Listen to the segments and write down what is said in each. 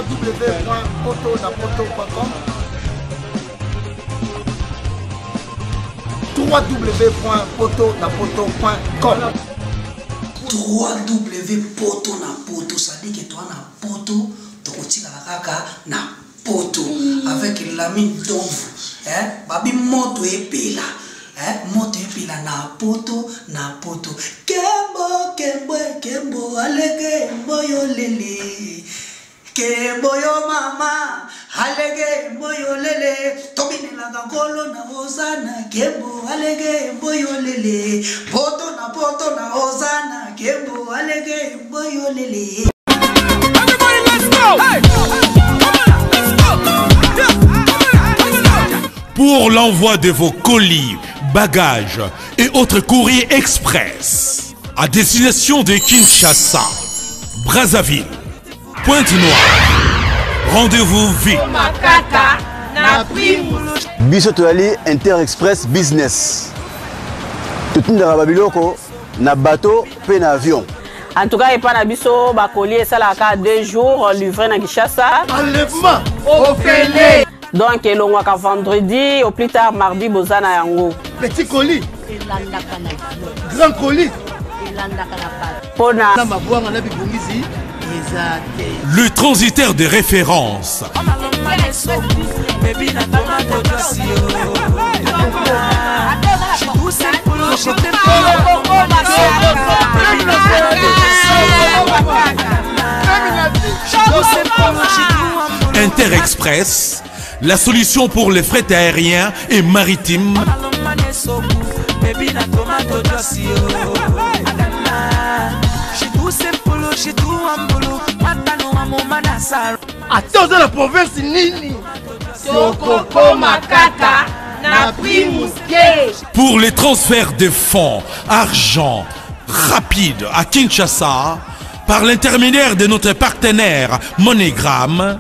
www.potonapoto.com www.potonapoto.com www.potonapoto, ça dit que toi na poto, tokotika la kaka na poto avec la mine d'ombre, babi moto epela, moto epela na poto kembo kembo kembo alege moyo lele kembo yo mama alege moyo lele tobine la gangolo na ozana kembo alege moyo lele poto na ozana kembo alege moyo lele. Everybody, let's go! Hey! Pour l'envoi de vos colis, bagages et autres courriers express à destination de Kinshasa, Brazzaville, Pointe-Noire, rendez-vous vite. Biso Ali Inter-Express Business. Tout le monde Babiloko na bateau pe na avion. En tout cas, il n'y a pas de bakoli ça la 2 jours livré dans Kinshasa. Enlèvement au Félé. Donc, il y a vendredi, au plus tard mardi, Bozana Yango. Petit colis. Grand colis. Le transitaire de référence. Inter-Express, la solution pour les frais aériens et maritimes. Attends, dans la province Nini. Pour les transferts de fonds, argent rapide à Kinshasa, par l'intermédiaire de notre partenaire MoneyGram,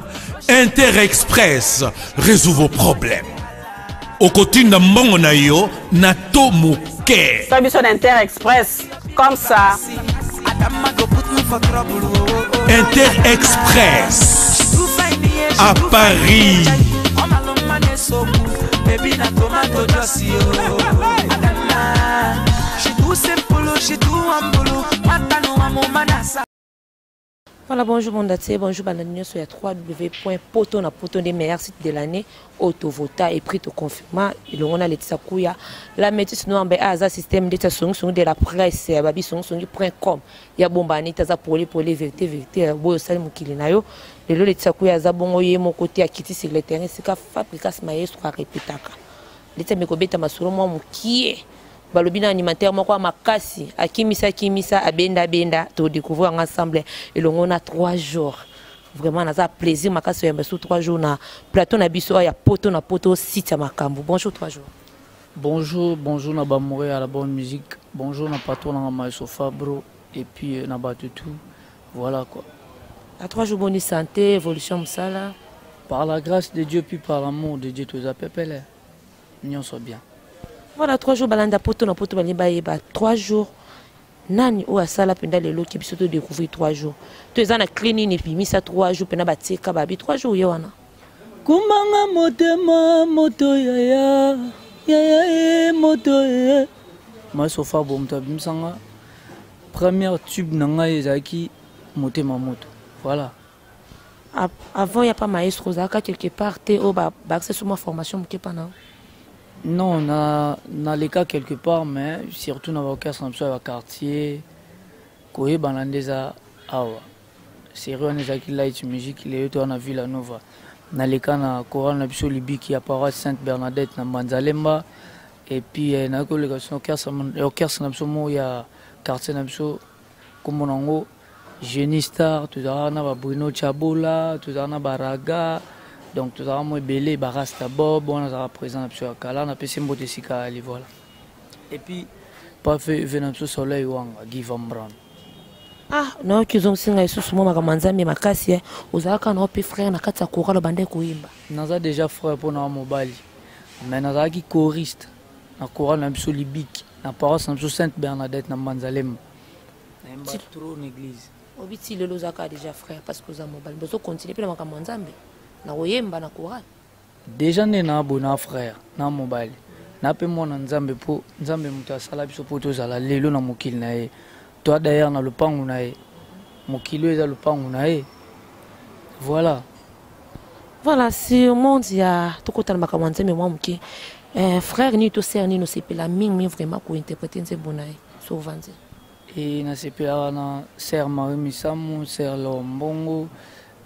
Inter-Express résout vos problèmes. Au côté de Mongonayo, Nato Mouké. Service d'Inter-Express, comme ça. Inter-Express à Paris. Voilà, bonjour Mondaté, bonjour Balanigno sur www.potonapoto des meilleurs sites de l'année, Autovota et prix au confirmant. Et on a les Tsakouya, la métis nous en bas système d'état de la presse, babi .com. Il y a bombani, taza pour les vérités, beau salim kilinayo. Les lots de Tsakouya, zabongo yé mon côté à quitter sur le terrain, c'est qu'à fabriquer ce maïs soit répétaka. L'état mekobeta masuro moi moukié. Balobina alimentaire moko makasi akimisa abenda to découvrir ensemble et on a 3 jours vraiment naza plaisir makasi ya sous 3 jours na plateau na biso ya poto site ya makambo. Bonjour 3 jours. Bonjour na bamoré à la bonne musique. Bonjour na patron na Maïso Fabro et puis na batutu. Voilà quoi. À 3 jours bonne santé, évolution msala. Par la grâce de Dieu puis par l'amour de Dieu tous appelés. Nous sommes bien. Voilà 3 jours balanda poto na poto bali ba 3 jours nani o asala penda lelo ki biso to découvrir 3 jours to ezana cleaning et puis misa 3 jours penda batika babi 3 jours yo wana kumanga motema moto ya moto ya Maïso Fabro mtabimsanga première tube nanga ezaki motema moto. Voilà. Avant il y a pas maestro zaka quelque part te o ba accès sur ma formation mke pana. Non, on a les cas quelque part, mais surtout dans le quartier, Koé Banandeza Awa. C'est vrai, on est qui light musique, il est en Villa Nova. Dans les cas, na Coran Nabso Libi qui apparaît Sainte Bernadette, na Manzalemba, et puis na la collection Orchestre Nabsomo, il y a quartier Nabso, comme on Genistar, tout ça, na Bruno Chabola, tout ça, na Baraga. Donc tout ça, moi belé, barasta Bob, on a présent sur Kala, on a passé mbote sika ali voilà. Et puis pas fait venant sur soleil ou Guy Van Brand. Ah non qu'ils ont singa sous moi makamanzambe makasi ozaka na pe frère na kata kokala bande koimba. Naza déjà frère pour na mobali. Mais naza qui choriste. Na chorale na Libik, na paroisse na Sainte Bernadette na Manzalem. Na trop l'église. Obiti le lozaka déjà frère parce que za mobile bozo continuer pela makambo nzambe na oyemba na courage. Déjà né na bona frère na mobile. Na pe mona nzambe po nzambe muta sala biso po tozala lelo na mokili na ye. Toi d'ailleurs na lupangu na ye. Mokili eza lupangu na ye. Voilà. Voilà, si au monde il y a tout côté makambo nzambe moi muki. Frère ni to sœur ni no sepela mingi vraiment ko interpréter nzebonaye souvent. Et na sepela na sœur Marie Misamu, sœur Lombongo,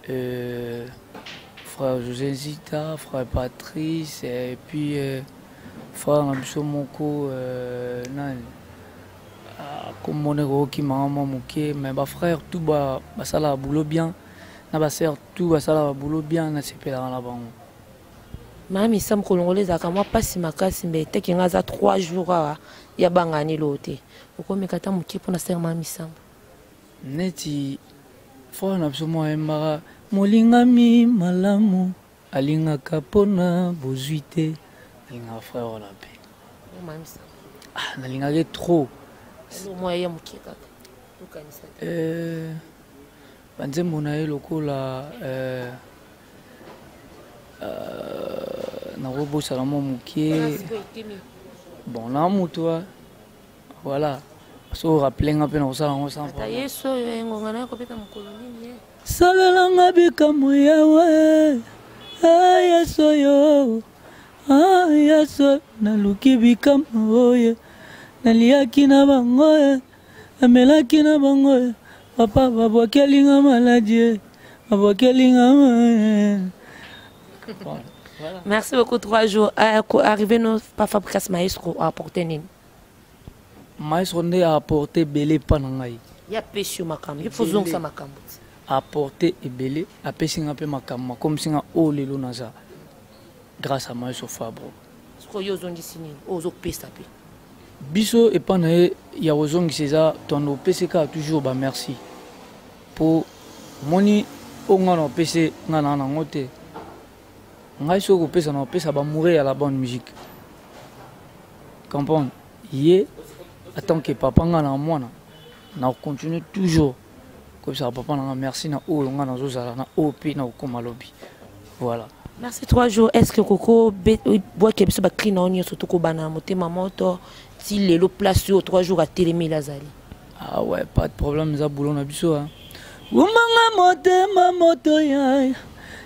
frère José Zita, frère Patrice et puis frère Nabiso Moko nan comme mon qui m'a moqué mais ba frère tout ba sala boulot bien na ba sœur tout ba sala boulot bien na sepela na bango. Mami Sam Congolais à moi pas si makasi mais te kinga za 3 jours ya bangani loté. Ukome kata muki pona sœur Mami Sam. Neti fo na biso mo embara molingami malamu alinga kapona bozuite alinga frère na pe. Mami Sam. Ah na linga trop. Moi ya muki kaka. Tukanisa. Banzembo na ye lokola na robo salamo mukie bon na mutua voilà so rappeler un peu na sala ngo sans yeso ngonga na ko peta mukoloni salalanga bikamu yawe yeso yo yeso na luki bikamu oye naliaki na bango amelaki na bango papa babwakelinga maladie babwakelinga. Voilà. Merci beaucoup. 3 jours. Arrivé nos pas Fabrice Maestro à apporter nini. Maestro ne a apporté belé panangai. Il y a pêché makam. Il faut zonga ça makam. Apporter et belé, a pêché un peu makam comme si on a lelo naza. Grâce à Maestro Fabro. Ce que yo zongi sini, ozo pesa pe. Biso et pas na ya ozongi César ton PCK toujours ba merci. Pour moni ongana PC ngana na ngote. Ngai so ko pesa na pesa ba mourir à la bonne musique. Comprendre? Yé en tant que papa ngana mwana na continue toujours comme ça papa na merci na o ngana zo zala na OP na ko malobi. Voilà. Merci 3 jours. Est-ce que Coco boit que biso ba clean on surtout ko bana motema moto si lelo place sur 3 jours à télémé lazali. Ah ouais, pas de problème za boulot na biso hein. Umanga motema moto ya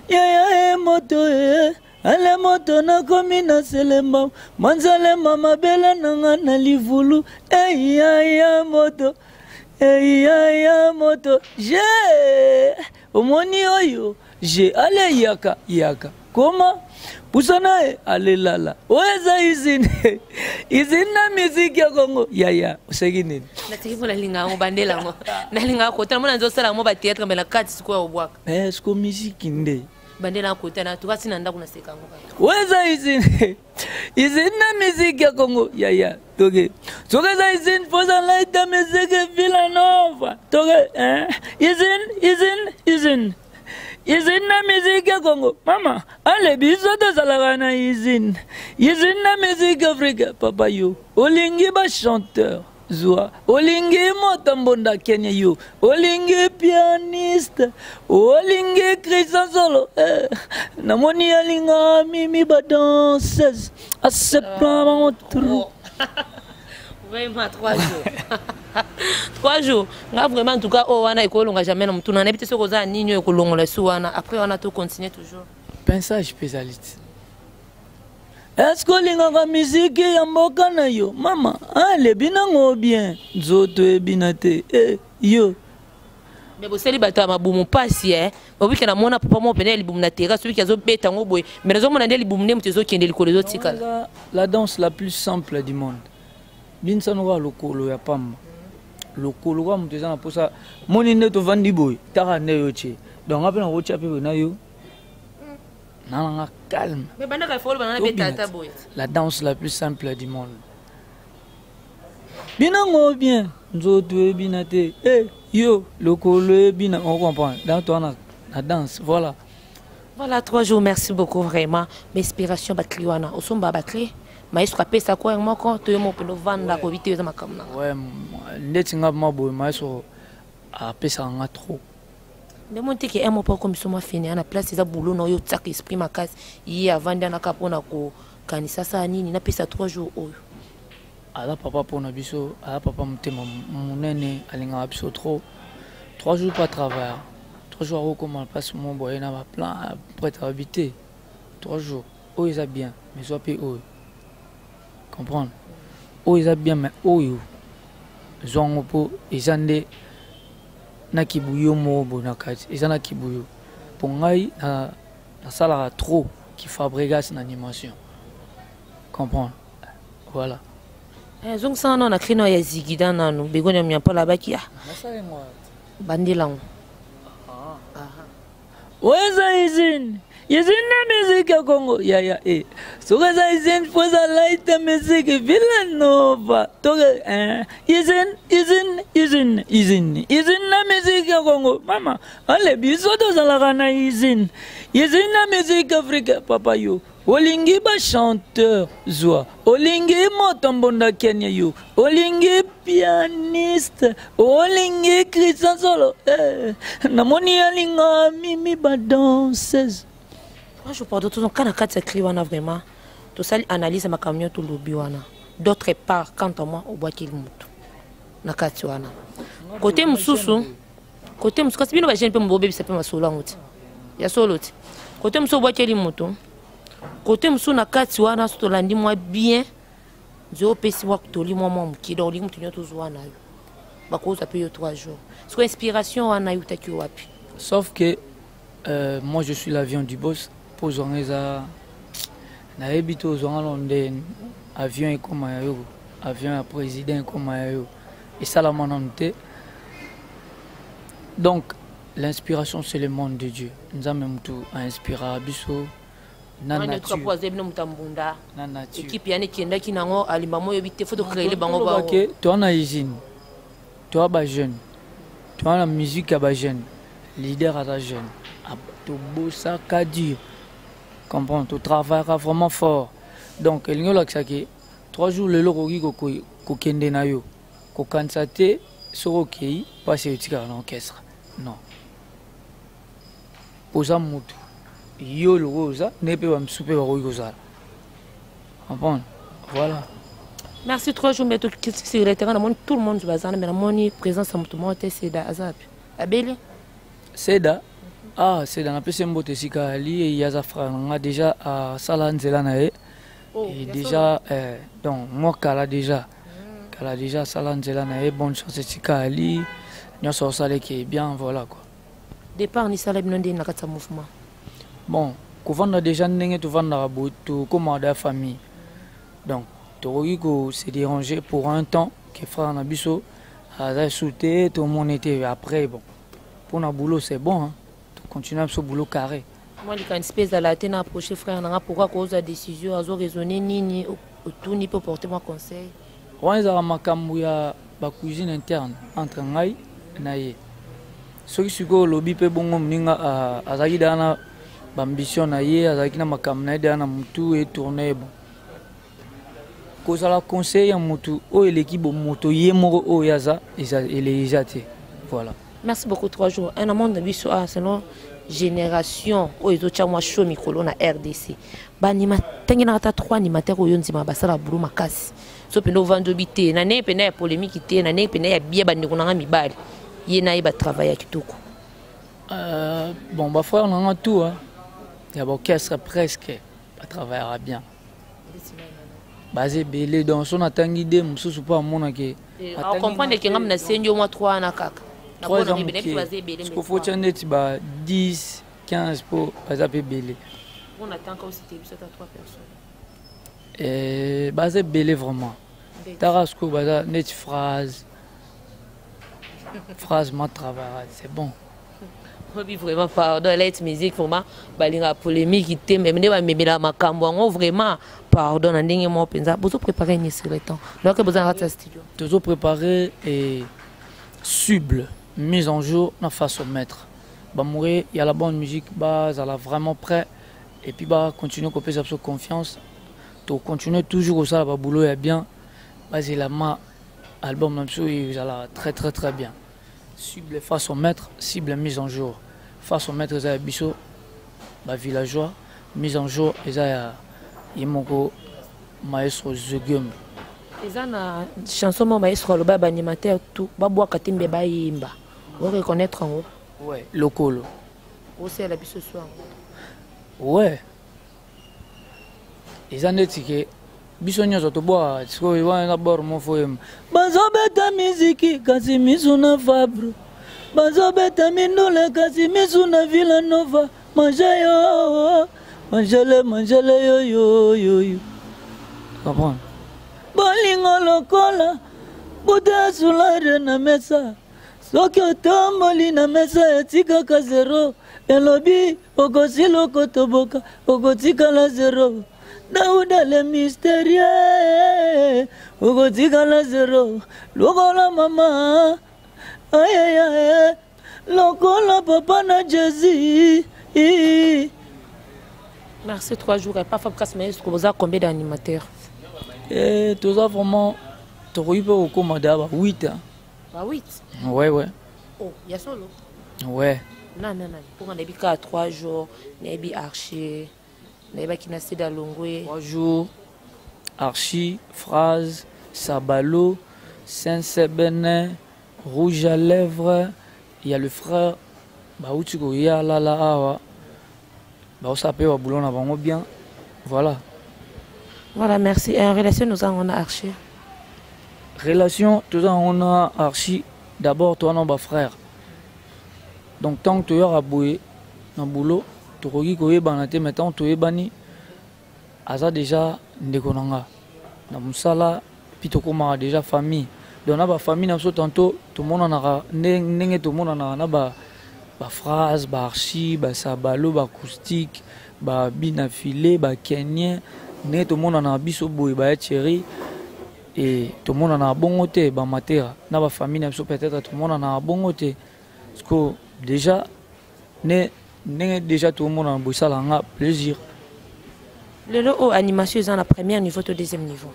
ya moto ale moto na komi na selemba manzale mama bela nanga na livulu ya moto je omoni oyo je ale yaka koma pusana ale lala oeza izine izina miziki ya Kongo ya usegini natiki mona linga ngo bandela ngo na linga ko tana mona nzo sala mo ba théâtre mbela kati siko ya obwaka esko miziki nde bandela ko tana tukasi na ndako na seka ngo oeza izina miziki ya Kongo ya toge sokeza izin poza laita miziki Villanova toge izin na musique ya Congo mama ale biso tozalaka na izine na musique Afrique papa yo olingi ba chanteur zwa olingi motombonda Kenya yo olingi pianiste olingi Christian Solo namoni alinga mimi ba danseuse à ce plan mon vraiment 3 jours 3 jours nga vraiment en tout cas o wana ekolonga jamais na mutuna na biti soko za nini ekolongola su wana après on a tout continuer toujours pensage spécialiste est-ce que linga musique ya mboka na yo mama ale binango bien nzoto ebinate yo mais bo seli bato mabumu pasi obiki na mona papa mo pene libumu na terrasse celui qui azo beta ngo boy mais raison mona ndeli libumu ne mtezo kende likolo zo tikala la danse la plus simple du monde binsano lokolo ya pamba lokolo kwa muteza na posa moni ne to vandi boy taka ne yo che donc apena wo chape na yo nanga calme mais banda ka folo bana beta boy la danse la plus simple du monde binango bien nzoto binate yo lokolo bina on comprend dans toi la danse voilà 3 jours merci beaucoup vraiment inspiration bakliwana osomba bakli maestro apesa kwa moko to yo mopendo vanda ko biteza makamna ouais ndeti nga mabo maestro apesaka nga trop. Mais mon que un mot pas comme ça m'a fini à la place ça boulot no yo tsak esprit ma casse yi avant d'ana kapona ko kanisa sa nini na pesa 3 jours oyo. Ala papa pour na biso, ala papa mutema munene alinga biso trop. 3 jours pas travail. 3 jours au comment passe mon boy na va plan prêt à habiter. 3 jours. Oh ils a bien, mais soit payé oh. Comprendre. Oh ils a bien mais oh yo. Zongo po izande na kibuyo mobo na kati. Izana kibuyo. Pour ngai na sala trop qui fabrique une animation. Comprendre. Voilà. Zong sa na krino ya zigida nanu begonya myampa la baki ah. Bandilango. Weza izin. Izin na musique ya Congo. Ya eh. Sokaza izin poza light musique Villanova. Toge izin na musique ya Congo. Mama, ale biso tozalaka na izin. Izin na musique Afrique papa yo. Olingi ba chanteur zwa, olingi motombonda Kenya yo, olingi pianiste, olingi Christian Solo, namoni alinga mimi ba danseuse. Moi je parle de tout quand on a écrit wana vraiment, tout ça analyse ma camion tout lobby wana. D'autre part quant à moi au bois qu'il mutu. Na kati wana. Côté mususu kasi bino ba jeune pe mbobe bisa pe masolo ngoti. Ya solo ti. Côté mususu bois qu'il mutu. Côté musu na kati wana sotolandi moi bien nzo pesi wa kutoli moi mukida oli mutu nyoto zwana yo bakoza pe yo 3 jours c'est quoi inspiration wana yo taki wapi sauf que moi je suis l'avion du boss pour zoneza na ebito zonga londe avion comme yo avion à président comme yo et ça la mononté donc l'inspiration c'est le monde de Dieu nous a même tout à inspirer biso na nature équipe yani kienda kinango alimamo yobite faut de créer bango ba OK toi na usine toi ba jeune toi la musique à ba jeune leader à la jeune to bossa ka dur comprends tu travailles vraiment fort donc il y a ça que 3 jours le lokoki ko kende na yo ko kansate so OK passer utika na orchestre non posa mutu yo le rosa n'est pas un super rosa. Voilà. Merci 3 jours mais tout le monde du bazar mais la moni présence en tout monde c'est da azap. Abeli Seda ah Seda na pese mbote sika ali et yazafra nga déjà à Salanzela na et déjà donc moi kala déjà Salanzela na et bonne chance sika ali nous sommes salé qui est bien voilà quoi. Départ ni salé bien na kata mouvement. Bon, quand on a déjà n'engagé tout vendre tout commander la famille. Donc, tu s'est dérangé pour un temps que frère Nabiso a sauté, tout le monde était après bon. Pour un boulot c'est bon, hein. Tu continues à ce boulot carré. Moi, il y a une espèce de la tête approché frère Nanga pourquoi cause la décision à raisonner ni tout ni peut porter mon conseil. Ouais, ça ma camouya la cuisine interne entre ngai naie. Ce qui se go lobby pe bongo mninga a zaidana ambition na ye azaki na makamna ide na mutu et tourner bon cause la conseil mutu o l'équipe moto ye moko o yaza et voilà. Merci beaucoup 3 jours un monde biso a selon génération o ezocha moi show mikolo na RDC banima tengi na 3 animateurs oyo nzima basala bulu makasi so pendo vando bité na ne pena ya polémique té na ne pena ya bia bandeko na mibali ye na iba travailler kitoko bon bah frère on a tout hein. Il y a l'orchestre presque à travailler bien. Basé belé dans son attengi de mususu pas mona ke. On comprend que ngam na sendio moi 3 na kaka. Na bona ni bene basé belé. Ce qu'il faut tendre ti ba 10 15 pour basé belé. On attend que aussi tu 3 personnes. Basé belé vraiment. Tarasco basé net phrase ma travail c'est bon. Oui, vraiment, pardon, la musique, vraiment, la polémique, même la makambo, vraiment, pardon, on a besoin préparer une série de temps. Donc, vous avez un studio. Toujours préparé et suble, mise en jour, dans façon maître. Il y a la bonne musique, elle est vraiment prêt. Et puis, continuer à couper sa confiance. Tu continues toujours au ça, le boulot est bien. C'est la album, il est très très très bien. cible face au maître, cible mise en jour. Face au maître, ils biso, villageois, mise en jour, ils ont maestro Zegum. Ils ont une chanson maestro, le baba animateur, tout, babo katimbe ba yimba. Vous reconnaître en haut? Ouais, locolo. Aussi à la biso soir. Ouais. Ils ont dit que biso nyozo to boa, siko iwa na bor mo foyem. Bazobeta miziki kasi misuna fabro. Bazobeta mindole kasi misuna Villa Nova. Mangeyo, mangele yo. Comprends? Bolingo lokola, buda sulare na mesa. Soki otomboli na mesa etika ka zero. Elobi okosi loko toboka, okotika la zero. Dauda le mystérieux, okotika la zero. Lokola mama, ay, lokola papa na Jésus. Merci 3 jours et pas Fabkas Maestro, vous avez combien d'animateurs? Tout ça vraiment, tu arrives au commandé à 8 ans. 8? Ouais. Oh, il y a solo? Ouais. Non. Pour on a 3 jours, on a archi, on a kinasé d'Alongwe. 3 jours, archi, phrase, sabalo, Saint-Sébenin, rouge à lèvres. Il y a le frère, où tu go, il y a là. On s'appelle au boulot, on a bien. Voilà. Voilà, merci. En relation, nous avons archi. Relation, tout ça, on a archi. D'abord, toi, on a frère. Donc, tant que tu es aboué dans le boulot, tu regardes que tu es banate, maintenant tu es bani. Asa déjà, ndekonanga. Dans le sala, puis tu as déjà famille. Donc, on a famille, tantôt, tout le monde en a, tout le monde en a, phrase, archi, sabalo, acoustique, binafilé, kenyan. Tout le monde en a biso boy, chéri. Et tout le monde en a bon côté, matera. Na famille, peut-être tout le monde en a bon côté. Parce que déjà, déjà tout le monde en a bossé à plaisir. Le lot animation est en la première niveau, au deuxième niveau.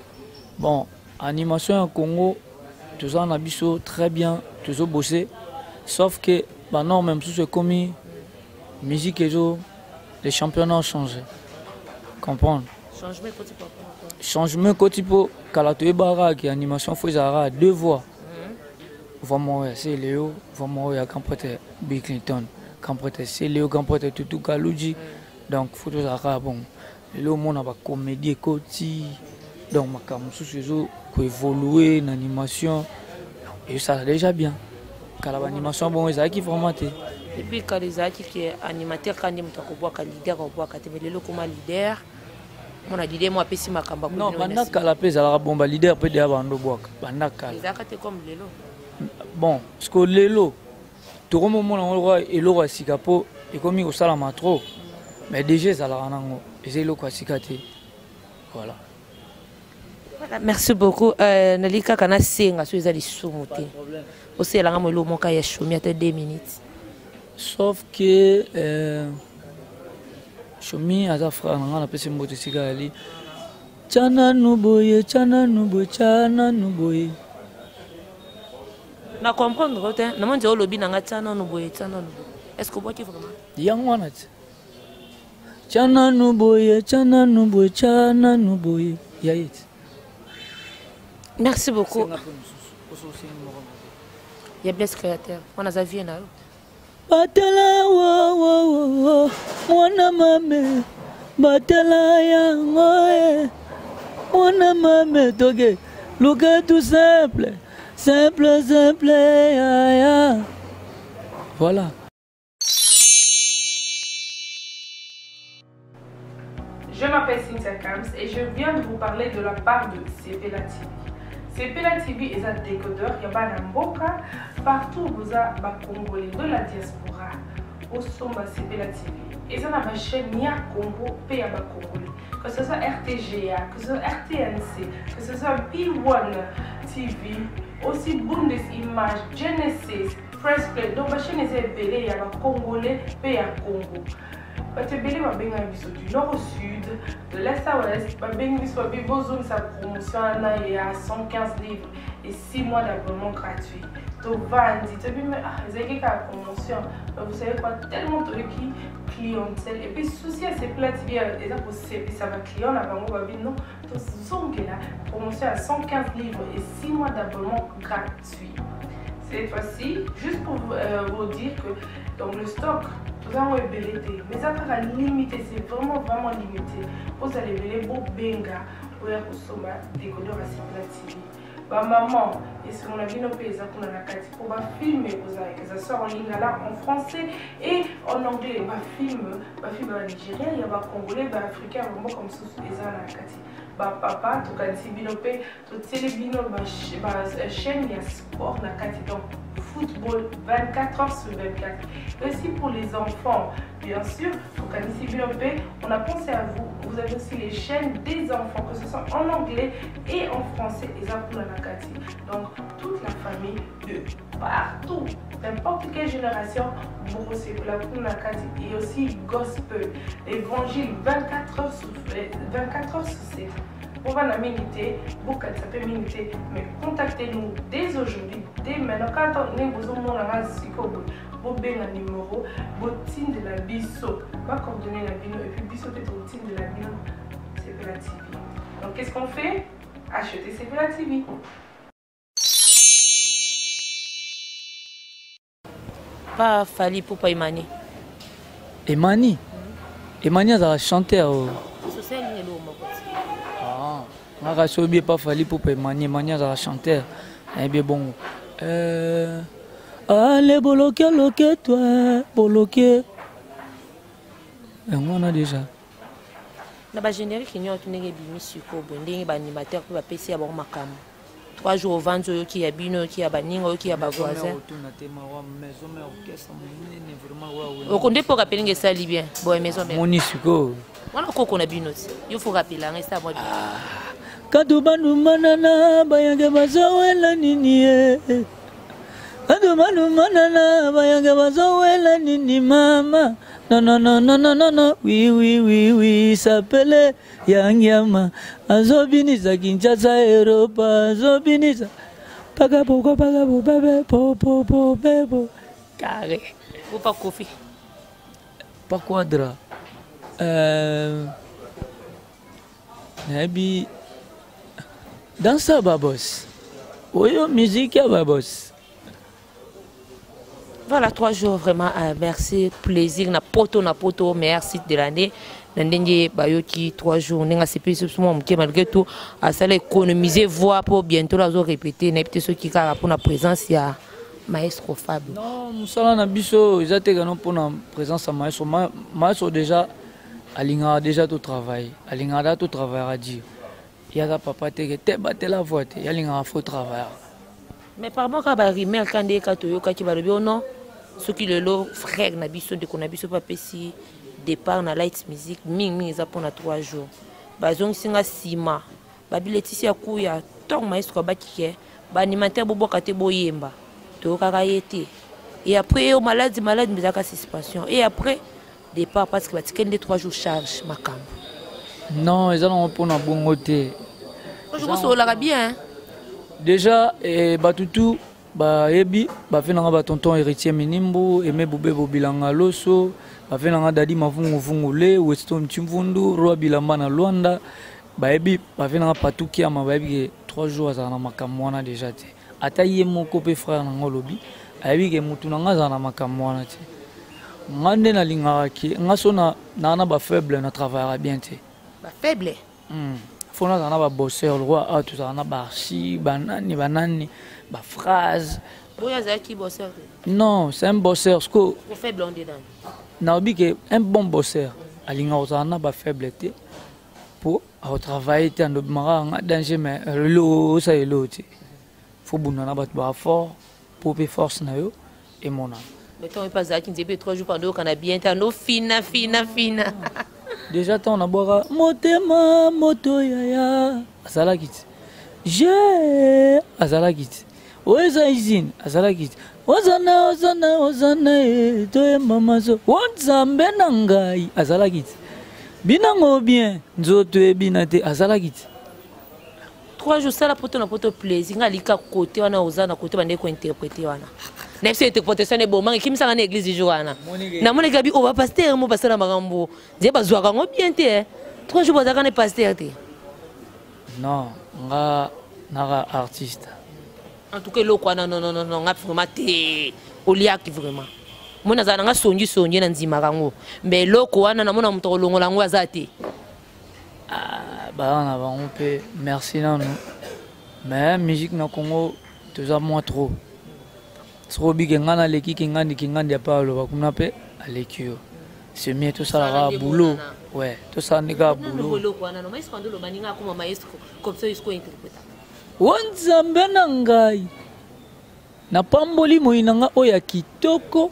Bon, animation en Congo, tout ça on a biso très bien, tout ça bossé. Sauf que, non, même sous ce commis, musique et tout, les championnats ont changé. Comprendre? Changement côté pour Kalatoe Bara qui animation Fouizara 2 voix. Vraiment c'est Léo, vraiment il y a quand prête Bill Clinton, quand prête c'est Léo, quand prête Tutu Kaluji. Donc photo Zara bon. Le monde a pas comédie côté. Donc ma cam sous ce jour qui évoluer en animation et ça déjà bien. Quand l'animation bon ils a qui formaté. Et puis quand les acquis qui est animateur quand il m'a boire leader on boire mais le comme leader. On a dit moi pesi makamba non banaka la pesa la bomba leader peut dire bando boaka banaka les akate comme lelo bon parce que lelo tout le moment on roi et le roi sikapo et comme au salama trop mais déjà ça la ranango et c'est le quoi sikate voilà. Merci beaucoup nalika kana senga so ezali sumuté aussi la ngamo lo moka ya chomi à 2 minutes sauf que Chomi aza frère nanga na pesi mbote sika ali chana nuboye na comprendre te na monde olobi nanga chana nuboye est-ce que boki vraiment yang wana te chana nuboye yait. Merci beaucoup. Ya bless créateur on a vie na Batela wo mwana mame batela yango mwana mame toge luka tout simple ya. Voilà. Je m'appelle Cynthia Kams et je viens de vous parler de la part de Sepela TV. Sepela TV est un décodeur, il y a un mboka partout où vous avez des Congolais de la diaspora au Somba Sepela TV. Et ça ma chaîne Nia Congo P à Congolais. Que ce soit RTGA, que ce soit RTNC, que ce soit P1 TV, aussi Bundesimage, Genesis, Press Play. Donc ma chaîne est belée, il y a des Congolais P à Congo. Batebele va benga biso du nord au sud, de l'est à l'ouest, va benga biso va besoin sa promotion à 115 livres et 6 mois d'abonnement gratuit. Tovandi, tu sais, mais ils ont promotion. Vous savez quoi, tellement de clientèle. Et puis, souci à ces plats, ça va client, là, non, la promotion à 115 livres et 6 mois d'abonnement gratuit. Cette fois-ci, juste pour vous dire que donc, le stock, tout ça est belleté, mais ça sera limité, c'est vraiment limité. Vous allez belleter beau benga pour consommer des décodeurs à ces plats. Bah maman, et ce qu'on a vu nos pays, pour filmer, ça sort en ligne là en français et en anglais. Bah film en Nigeria, il y a des Congolais, des Africains, vraiment comme ça, bah papa, tout cas, si binopé, tout télébino, chaîne, il y a sport, donc football 24 heures sur 24. Et aussi pour les enfants, bien sûr, on a pensé à vous. Vous avez aussi les chaînes des enfants, que ce soit en anglais et en français. Donc, toute la famille de partout, n'importe quelle génération, et aussi gospel, évangile 24 heures sur 7. Pour la minute, mais contactez-nous dès aujourd'hui, dès maintenant. Quand on est besoin de un numéro, botine de la biso, pas coordonner la bino, et puis biso peut-être botine de la bino, c'est la TV. Donc qu'est-ce qu'on fait? Acheter c'est la TV. Pas Fali pour pas Imani. Imani? Imani a chanté à ah, je ne pas fallu pour Imani a chanté. Eh bien bon. Allez, bloquer toi, bloquer. Et on a déjà. Na ba générique qui n'ont pas bimi sur Kobondé, ba animateur pour passer à bon makam. 3 jours au vent qui a bino qui a baningo qui a ba voisin. Au condé pour rappeler que ça libyen. Bon maison même. Monisiko. Voilà qu'on a bino. Il faut rappeler là reste à moi. Kadubanu manana bayange bazawela nini Kadubanu manana bayange bazawela nini mama. Non, oui, s'appelle Yangyama. Azobinisa Kinshasa Europa, Azobinisa. Pagabo, bebo. Carré. Ou pas Kofi? Pas quadra. Nabi. Dans ça, babos. Oyo, musique, babos. Voilà, 3 jours vraiment, merci, plaisir, na poto, meilleur site de l'année. Nandenge Bayoki, 3 jours, on a malgré tout, à ça économiser voix pour bientôt la répéter, n'a pas ceux qui ont pour la présence, il y a Maestro Fab. Non, nous sommes biso, ils étaient pour la présence à Maestro. Maestro déjà, Alinga déjà tout travail, Alinga tout travail à dire. Il y a papa qui a battu la voix, il y a Alinga faut travailler. Mais par rapport à Barimel, quand il y a qui va le non, ce qui le lot, frère, Nabiso, de Konabiso, Papessi, départ na light music, ming, ils apprennent à 3 jours. Bazong singa sima, Babiletisi à Kouya, tant maestro Batike, Banimateur Bobo Kate Boyemba, Tokarayete. Et après, au malade, mais à suspension. Et après, départ parce que Batiken de 3 jours charge, ma cam. Non, ils ont pour un bon côté. Je pense que ça bien. Déjà, Batutu, Ebi, Bafenanga tonton héritier Minimbo, Aimé Boubé Bobilanga Loso, Bafenanga Dadi Mavungu Vungule, Weston Chimvundu, Roi Bilamba na Luanda, Ebi, Bafenanga Patukia, Mababi, 3 jours à Makamwana déjà. Ataye mon copé frère Nangolobi, Ebi, que Moutunanga Zana Makamwana. Ngande na Lingaraki, Nasona Nana ba faible na travaillera bien. Ba faible? Faut que nous ayons bossé le roi, tout ça, on a barchi, banani, phrase. Non, c'est un bosseur. Pour faible, on dit un bon bosseur. On a une faiblesse pour travailler dans le danger, mais l'eau, ça est l'autre. Il faut que nous ayons fort pour faire force et mon âme. Mais quand on passe à 3 jours pendant qu'on a bien, fina. Déjà, on a boire motema moto yaya azalakiti. Je azalakiti. Oeza izine azalakiti. Ozana to mamazo. Wonzambe nangai azalakiti. Binango bien nzoto ebinate azalakiti. 3 jours ça la poto na poto plaisir ngalika côté wana ozana côté bande ko interpréter wana na c'est interprétation est bon mangi kimisa na église du jour wana na mona gabi o ba pasteur mo pasteur makambo je bazwa kango bien te 3 jours bazaka ne pasteur te non nga nara artiste en tout cas lo kwa non nga vraiment te oliaki vraiment mona za nga sonji na nzima kango mais loko wana na mona mutoko longola ngo azate bah on a vraiment peu merci non mais musique na Congo tout ça moins trop trop big ngana leki kingandi ya Paulo bakuna pe alekio c'est mieux tout ça la boulot ouais tout ça nega boulot loko wana no mais quand lo baninga comme maestro comme ça isko interpréter wanzambe na ngai na pamboli moinanga oya kitoko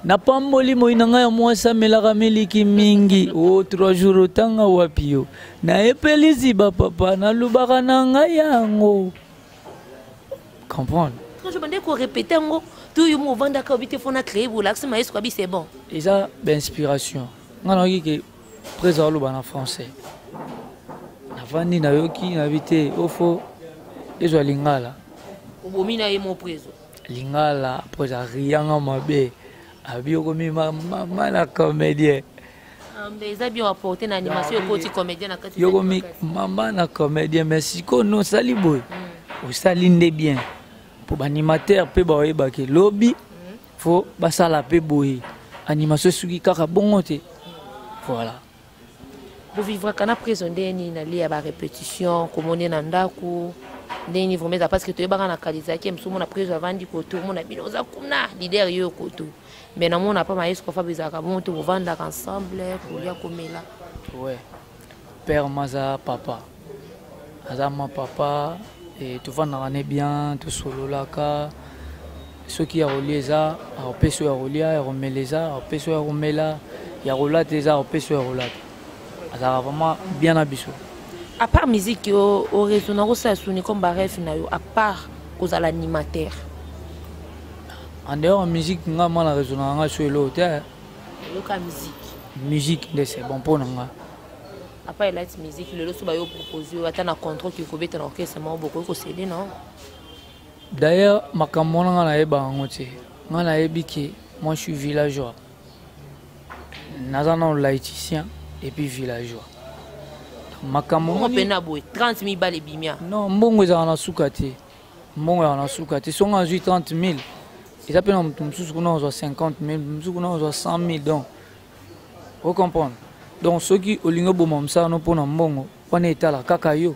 na pamboli moinanga ya mwasa melaka miliki mingi o 3 jours otanga wapio na epelisi ba papa na lubaka na ngai yango comprendre je bande ko répéter ngo tout yo mo vanda ka obité fona créer pour l'axe maestro abi c'est bon et ça d'inspiration ngana ki présent lo bana français na vandi na yoki na vité ofo ezo lingala obomina ye mo preso lingala après rianga mabe abio komi mama la comédien mais bien apporter na animation côté comédien na kati yokomi mama na comédien mais siko no sali boy o sali ndé bien pour animateur pe ba oyeba ke lobby faut basala pe boy animation suki kaka bongote voilà vous vivre kana prison ndeni na lia ba répétition komone na ndako ndeni vraiment parce que to yeba na kalizaki msumo na prison avandi koto mona binoza kuna leader yo koto mais na mona pas maïs ko fa bizaka monte vous vendre ensemble pour ya komela ouais père maza papa azama papa et tout va na bien tout solo laka ceux qui a relié ça a peso ya rolia ya romeleza a peso ya romela ya rolate za a peso ya rolate azara vraiment bien abiso à part musique au résonance ça sonne comme baref na yo à part aux animateur en dehors musique nga mala résonance nga sur l'autre loka musique de c'est bon pour nga après la musique le so ba yo proposer ata na contrôle qui ko beta na orchestre ma beaucoup ko céder non d'ailleurs makambo nga na eba ngote nga na ebiki moi je suis villageois nazana laïticien et puis villageois makambo on pena boy 30 000 balles bimia non mbongo za na sukate mbongo na sukate songa 30 000 et ça peut nous nous 50 000 nous 100 000 donc vous comprenez donc ceux qui au lingo bomam ça no pona mbongo on est là kaka yo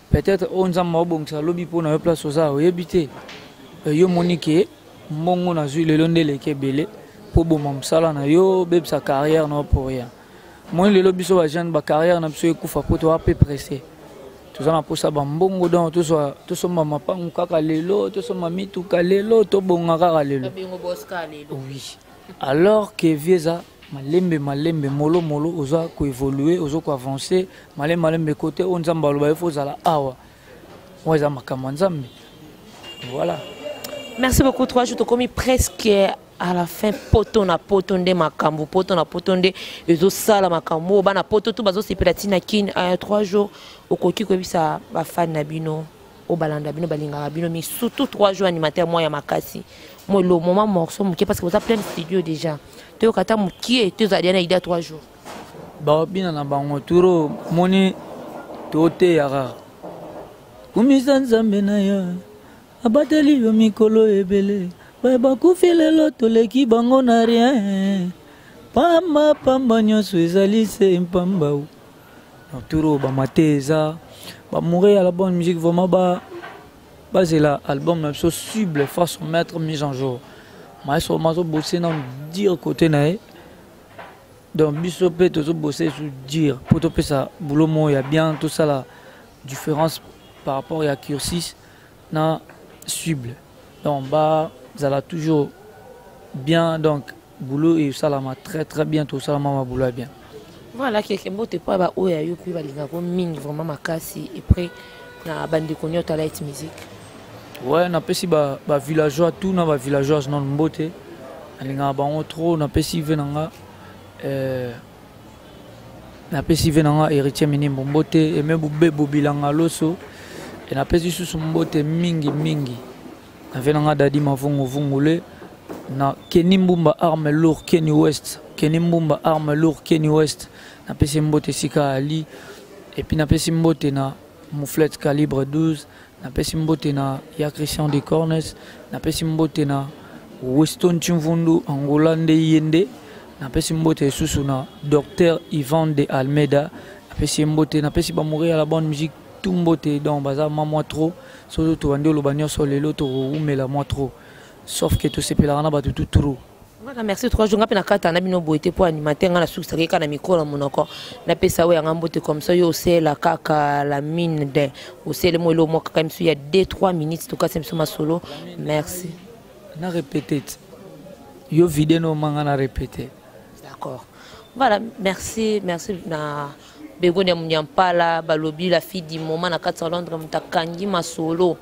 peut-être on zama bon ça lobby pona yo place ça o yebité yo monique mbongo na zui le londe le kebele pour bomam ça là na yo beb sa carrière non pour rien moi le lobby so va jeune ba carrière na pso kufa po to peu pressé tout ça na pour ça ba mbongo donc tout so mama pa ngaka lelo tout so mami tout kalelo to bonga kaka lelo oui alors que vieza malembe molo oza ko évoluer oza ko avancer malembe côté on nzamba lo ba faut za la awa moi za makamanzambe voilà merci beaucoup 3 jours to komi presque à la fin poto na potonde makambo poto na potonde ezo sala makambo bana poto to bazo sepelatina kin 3 jours okoki ko bisa ba fan na bino o balanda bino balinga bino mais surtout 3 jours animateur moi ya makasi moi le moment morceau muke parce que vous avez plein de studio déjà to kata mukie to za diana ida 3 jours ba bina na bango turo moni tote yara kumisa nzambe na ya abateli yo mikolo ebele ba kufile loto leki bango na rien pamba nyonso ezali se mpamba ou turo ba mateza ba mourir à la bonne musique vraiment ba c'est l'album na so cible face au maître mise en jour maestro mazo bosser na dire côté na donc biso pe to bosser sur dire pour to ça boulot mo ya bien tout ça la différence par rapport à cursus na cible donc ba ça l'a toujours bien donc boulot et ça la très bien tout ça la ma boulot bien voilà quelqu'un bote pas ba oya yo puis ba linga ko mingi vraiment makasi et après na bande konyo ta light music ouais na pesi ba villageois tout na ba villageois non mbote alinga ba on trop na pesi venanga na pesi venanga héritier mini mbote et même bube bobilanga loso et na pesi susu mbote mingi mingi na venanga dadi mavungu vungule na Kenny Mbumba arme lourd Kenny West Kenny Mbumba arme lourd Kenny West na pesi mbote Sika Ali et puis na pesi mbote na Mouflette calibre 12 na pesi mbote na ya Christian de Cornes na pesi mbote na Weston Chimvundu Angola nde yende na pesi mbote susu na Docteur Yvan de Almeida na pesi mbote na pesi ba mourir à la bonne musique tout mbote dans baza moi trop so to ande lo banyo so lelo to umela moi trop sauf que tout sepela na ba tout trop. Voilà, merci 3 jours na kata na bino boité pour animateur na succès ka na micro na monoko na pesa we nga mbote comme ça yo c'est la kaka la mine de au c'est le molo mo kaka il y a 2-3 minutes to ka semso ma solo merci na répéter yo vidéo no manga na répéter. D'accord. Voilà, merci na Begonia Munyampala, Balobi, la fille du moment, na 4 Londres, Mutakangi, ma solo.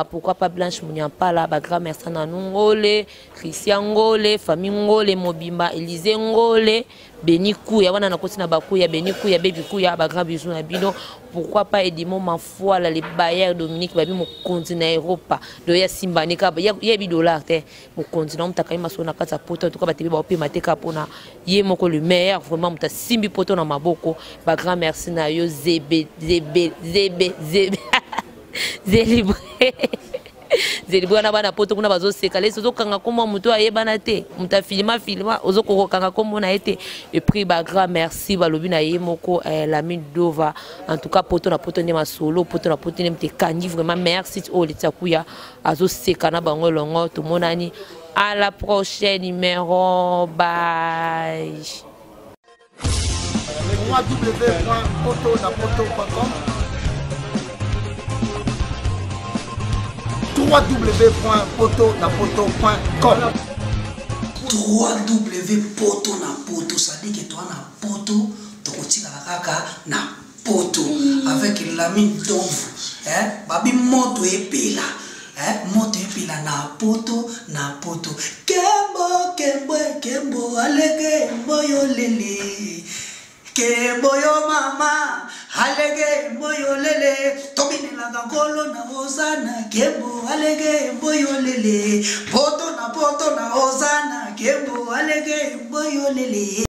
Pourquoi pas Blanche Munyampala, Bagra Mersana Ngole, Christian Ngole, famille Ngole, Mobimba, Élysée Ngole, Benikou, ya wana na koti na bakou, ya Benikou, ya Bebikou, ya Bagra Bisou na Bino. Pourquoi pas Edimo Mafua, les Bayer Dominique, Babi, mon continent Europa, de ya Simbanika, ya $10, mon continent, Mutakai Masona Kata Poto, en tout cas, Batebi Baopi Mateka Pona, Yemoko le meilleur, vraiment, Muta Simbi Poto na Maboko, Bagra merci na yo, Zebe. Zélibré na bana poto kuna bazo sekale sozo kanga komo muto ayebana te muta filma ozo koko kanga komo na été et puis ba grand merci balobi na yemoko la mine dova en tout cas poto na poto ne ma solo poto na poto ne mte kangi vraiment merci au litsakuya azo sekana bango longo to monani à la prochaine numéro bye www.potonapoto.com www.potonapoto.com www.potonapoto, ça dit que toi na poto, tokotika la kaka na poto avec la mine d'ombre, babi moto epela, moto epela na poto kembo alege mboyo lele kembo yo mama alege mboyo lele tobine la gangolo na ozana kembo alege mboyo lele poto na ozana kembo alege mboyo lele.